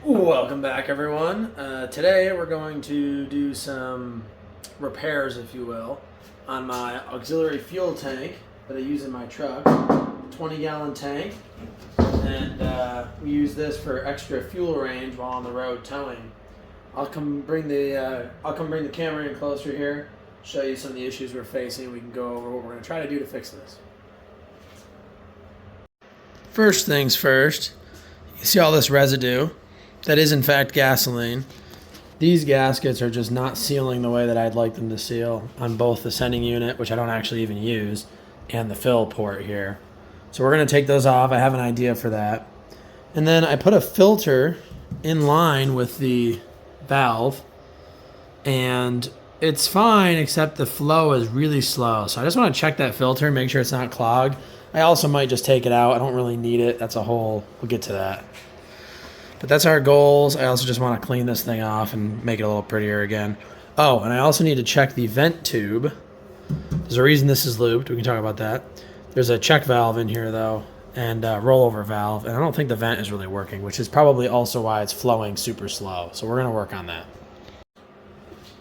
Welcome back, everyone. Today we're going to do some repairs, if you will, on my auxiliary fuel tank that I use in my truck. 20-gallon tank, and we use this for extra fuel range while on the road towing. I'll come bring the camera in closer here, show you some of the issues we're facing. We can go over what we're going to try to do to fix this. First things first, you see all this residue. That is in fact gasoline. These gaskets are just not sealing the way that I'd like them to seal on both the sending unit, which I don't actually even use, and the fill port here. So we're going to take those off. I have an idea for that. And then I put a filter in line with the valve, and it's fine except the flow is really slow. So I just want to check that filter and make sure it's not clogged. I also might just take it out. I don't really need it. We'll get to that. But that's our goals. I also just want to clean this thing off and make it a little prettier again. Oh, and I also need to check the vent tube. There's a reason this is looped. We can talk about that. There's a check valve in here, though, and a rollover valve. And I don't think the vent is really working, which is probably also why it's flowing super slow. So we're going to work on that.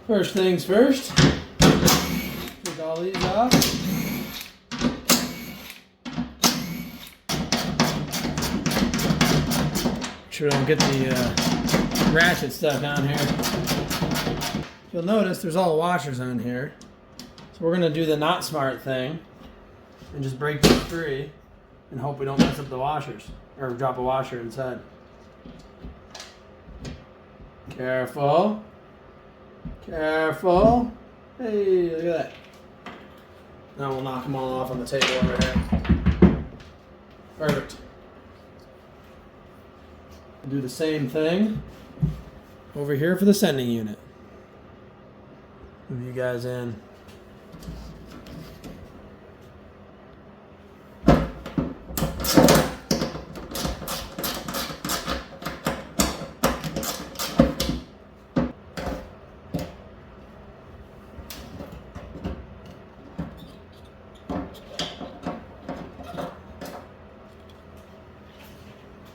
First things first. Take all these off. Sure don't get the ratchet stuck on here. You'll notice there's all washers on here. So we're going to do the not smart thing and just break these free and hope we don't mess up the washers or drop a washer inside. Careful. Careful. Hey, look at that. Now we'll knock them all off on the table over here. Perfect. Do the same thing over here for the sending unit. Move you guys in.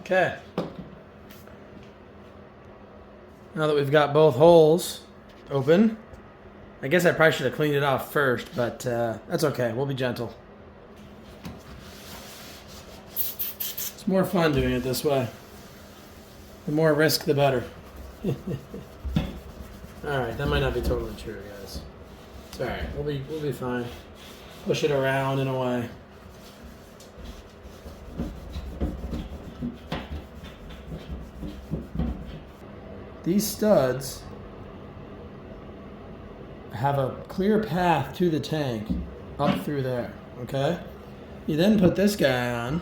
Okay. Now that we've got both holes open, I guess I probably should have cleaned it off first, but that's okay. We'll be gentle. It's more fun doing it this way. The more risk, the better. Alright, that might not be totally true, guys. It's alright. We'll be fine. Push it around in a way. These studs have a clear path to the tank up through there, okay? You then put this guy on.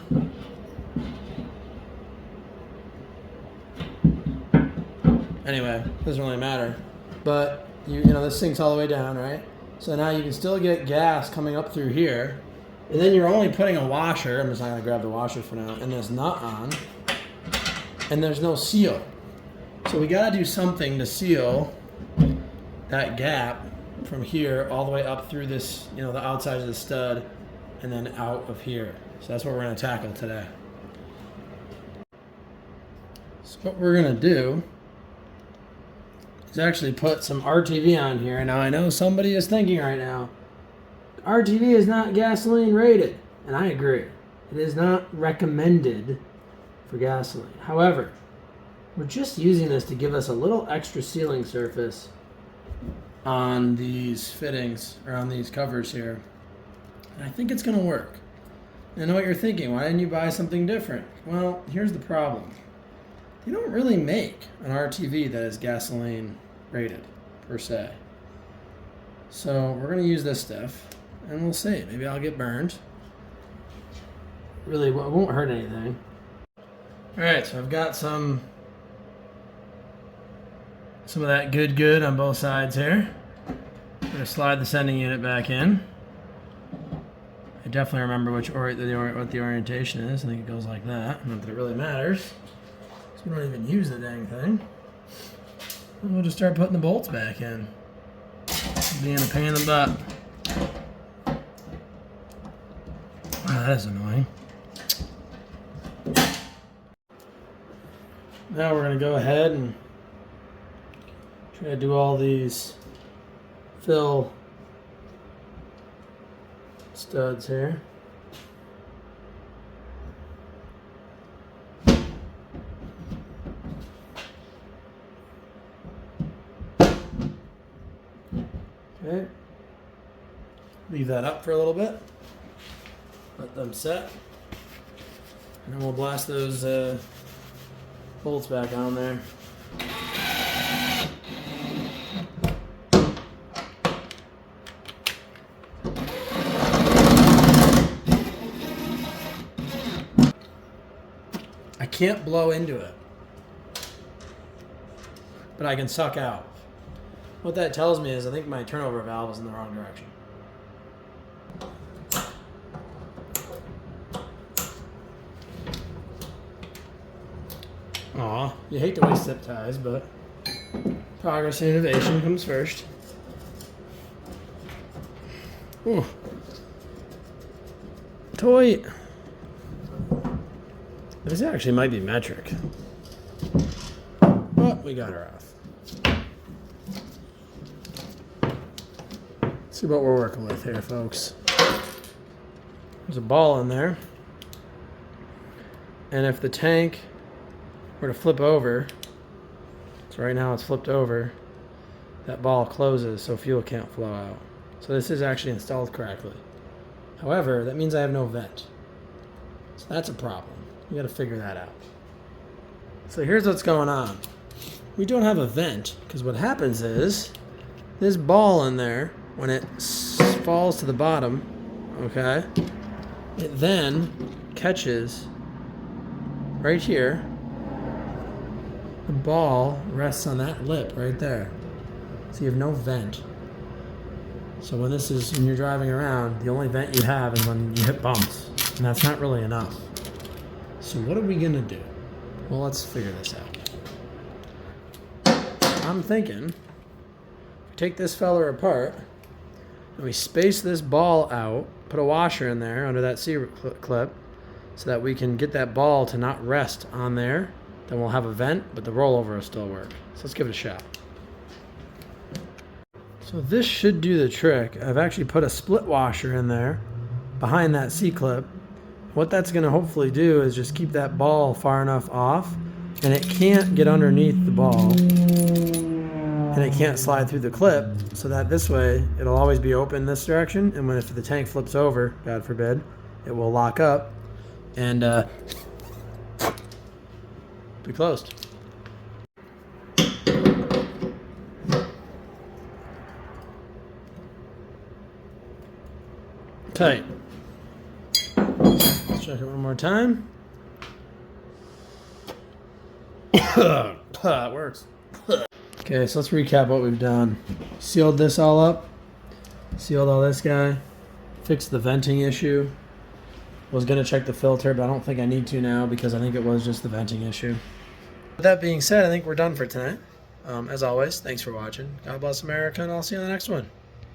Anyway, doesn't really matter. But, you know, this sinks all the way down, right? So now you can still get gas coming up through here. And then you're only putting a washer, I'm just not going to grab the washer for now, and this nut on. And there's no seal. So we got to do something to seal that gap from here all the way up through this, you know, the outside of the stud and then out of here. So that's what we're going to tackle today. So what we're going to do is actually put some RTV on here. Now I know somebody is thinking right now, RTV is not gasoline rated. And I agree. It is not recommended for gasoline. However, we're just using this to give us a little extra sealing surface on these fittings, or on these covers here. And I think it's going to work. And I know what you're thinking, why didn't you buy something different? Well, here's the problem. They don't really make an RTV that is gasoline rated, per se. So we're going to use this stuff, and we'll see. Maybe I'll get burned. Really, it won't hurt anything. Alright, so I've got some of that good on both sides here. I'm going to slide the sending unit back in. I definitely remember what the orientation is. I think it goes like that. Not that it really matters. So we don't even use the dang thing. And we'll just start putting the bolts back in. Being a pain in the butt. Wow, that is annoying. Now we're going to go ahead and try to do all these fill studs here. Okay. Leave that up for a little bit. Let them set. And then we'll blast those bolts back on there. I can't blow into it, but I can suck out. What that tells me is I think my turnover valve is in the wrong direction. Aw, you hate to waste zip ties, but progress and innovation comes first. Ooh. Toy. This actually might be metric. But we got her off. Let's see what we're working with here, folks. There's a ball in there. And if the tank were to flip over, so right now it's flipped over, that ball closes so fuel can't flow out. So this is actually installed correctly. However, that means I have no vent. So that's a problem. We got to figure that out. So here's what's going on. We don't have a vent because what happens is this ball in there, when it falls to the bottom, okay, it then catches right here. The ball rests on that lip right there. So you have no vent. So when you're driving around, the only vent you have is when you hit bumps. And that's not really enough. So what are we gonna do? Well, let's figure this out. I'm thinking, take this feller apart, and we space this ball out, put a washer in there under that C-clip, so that we can get that ball to not rest on there. Then we'll have a vent, but the rollover will still work. So let's give it a shot. So this should do the trick. I've actually put a split washer in there behind that C-clip. What that's going to hopefully do is just keep that ball far enough off, and it can't get underneath the ball, and it can't slide through the clip, so that this way it'll always be open this direction, and if the tank flips over, God forbid, it will lock up and be closed. Tight. Let's check it one more time. It works. Okay, so let's recap what we've done. Sealed this all up. Sealed all this guy. Fixed the venting issue. Was going to check the filter, but I don't think I need to now because I think it was just the venting issue. With that being said, I think we're done for tonight. As always, thanks for watching. God bless America, and I'll see you on the next one.